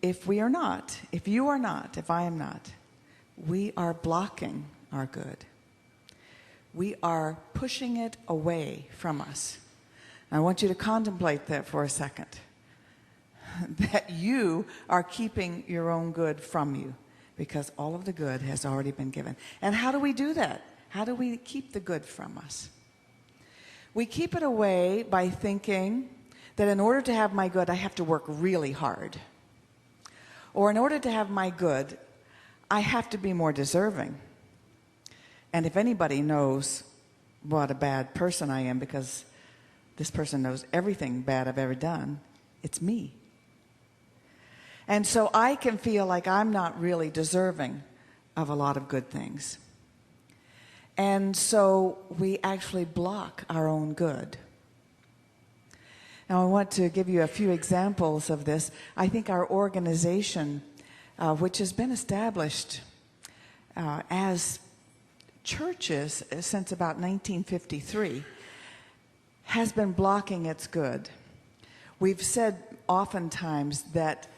if we are not, if you are not, if I am not, we are blocking our good. We are pushing it away from us. I want you to contemplate that for a second. That you are keeping your own good from you, because all of the good has already been given. And how do we do that? How do we keep the good from us? We keep it away by thinking that in order to have my good, I have to work really hard. Or in order to have my good, I have to be more deserving. And if anybody knows what a bad person I am, because this person knows everything bad I've ever done, it's me. And so I can feel like I'm not really deserving of a lot of good things. And so we actually block our own good. Now I want to give you a few examples of this. I think our organization, which has been established as churches since about 1953, has been blocking its good. We've said oftentimes that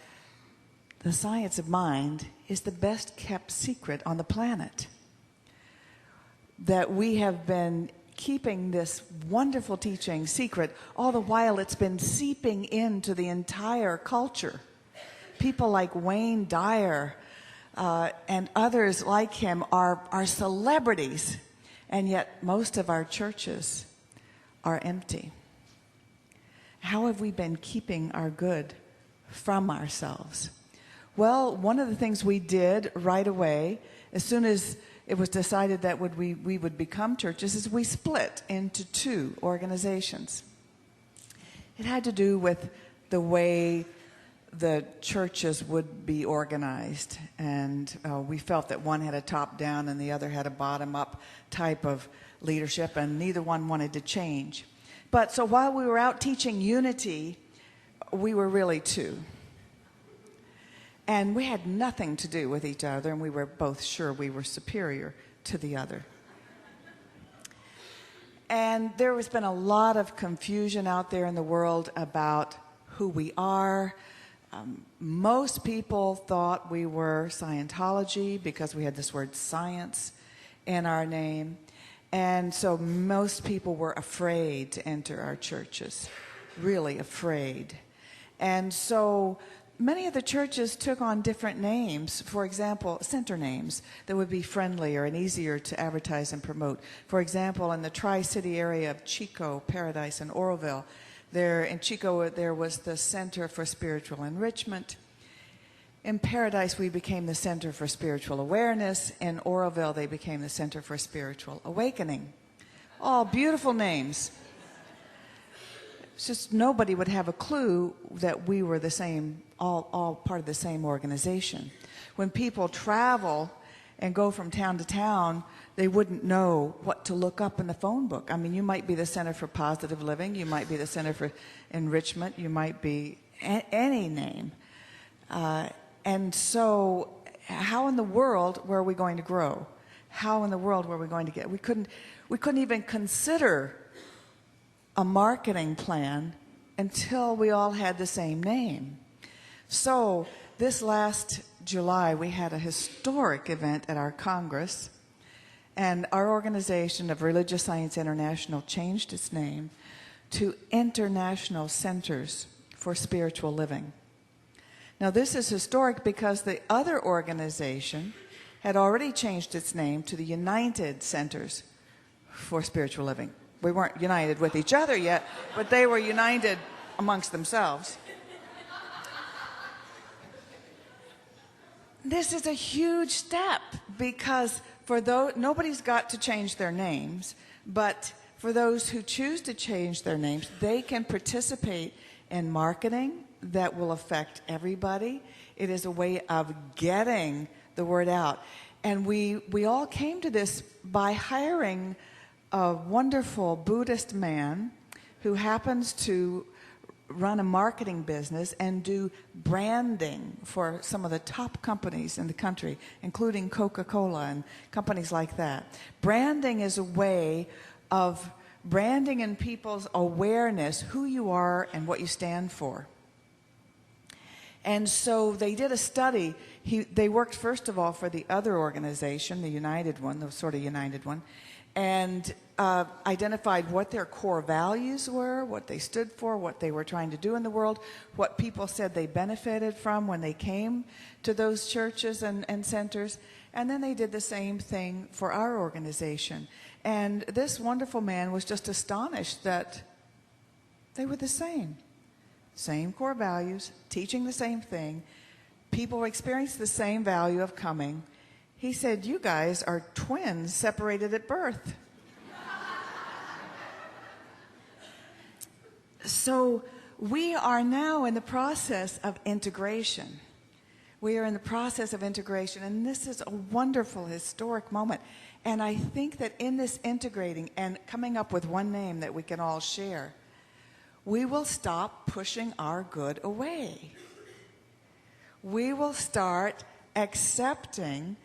the science of mind is the best kept secret on the planet. That we have been keeping this wonderful teaching secret, all the while it's been seeping into the entire culture. People like Wayne Dyer and others like him are celebrities, and yet most of our churches are empty. How have we been keeping our good from ourselves? Well, one of the things we did right away, as soon as it was decided that we would become churches, is we split into two organizations. It had to do with the way the churches would be organized, and we felt that one had a top-down and the other had a bottom-up type of leadership, and neither one wanted to change. But so while we were out teaching unity, we were really two. And we had nothing to do with each other, and we were both sure we were superior to the other. And there has been a lot of confusion out there in the world about who we are. Most people thought we were Scientology because we had this word science in our name. And so most people were afraid to enter our churches, really afraid. And so many of the churches took on different names, for example, center names that would be friendlier and easier to advertise and promote. For example, in the Tri-City area of Chico, Paradise, and Oroville, there in Chico there was the Center for Spiritual Enrichment. In Paradise, we became the Center for Spiritual Awareness. In Oroville, they became the Center for Spiritual Awakening. All beautiful names. It's just nobody would have a clue that we were the same, all part of the same organization. When people travel and go from town to town, they wouldn't know what to look up in the phone book. I mean, you might be the Center for Positive Living, you might be the Center for Enrichment, you might be any name. And so how in the world were we going to grow? How in the world were we going to get? We couldn't even consider a marketing plan until we all had the same name. So this last July, we had a historic event at our Congress, and our organization of Religious Science International changed its name to International Centers for Spiritual Living. Now, this is historic because the other organization had already changed its name to the United Centers for Spiritual Living. We weren't united with each other yet, but they were united amongst themselves. This is a huge step because for those, nobody's got to change their names, but for those who choose to change their names, they can participate in marketing that will affect everybody. It is a way of getting the word out. And we all came to this by hiring a wonderful Buddhist man who happens to run a marketing business and do branding for some of the top companies in the country, including Coca-Cola and companies like that. Branding is a way of branding in people's awareness who you are and what you stand for. And so they did a study. They worked, first of all, for the other organization, the United one, the sort of United one, and identified what their core values were, what they stood for, what they were trying to do in the world, what people said they benefited from when they came to those churches and centers. And then they did the same thing for our organization. And this wonderful man was just astonished that they were the same. Same core values, teaching the same thing. People experienced the same value of coming. He said, "You guys are twins separated at birth." So we are now in the process of integration. We are in the process of integration, and this is a wonderful historic moment. And I think that in this integrating and coming up with one name that we can all share, we will stop pushing our good away. We will start accepting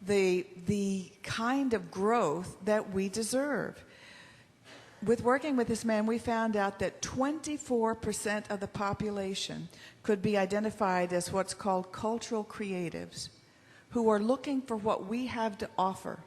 the kind of growth that we deserve. With working with this man, we found out that 24% of the population could be identified as what's called cultural creatives, who are looking for what we have to offer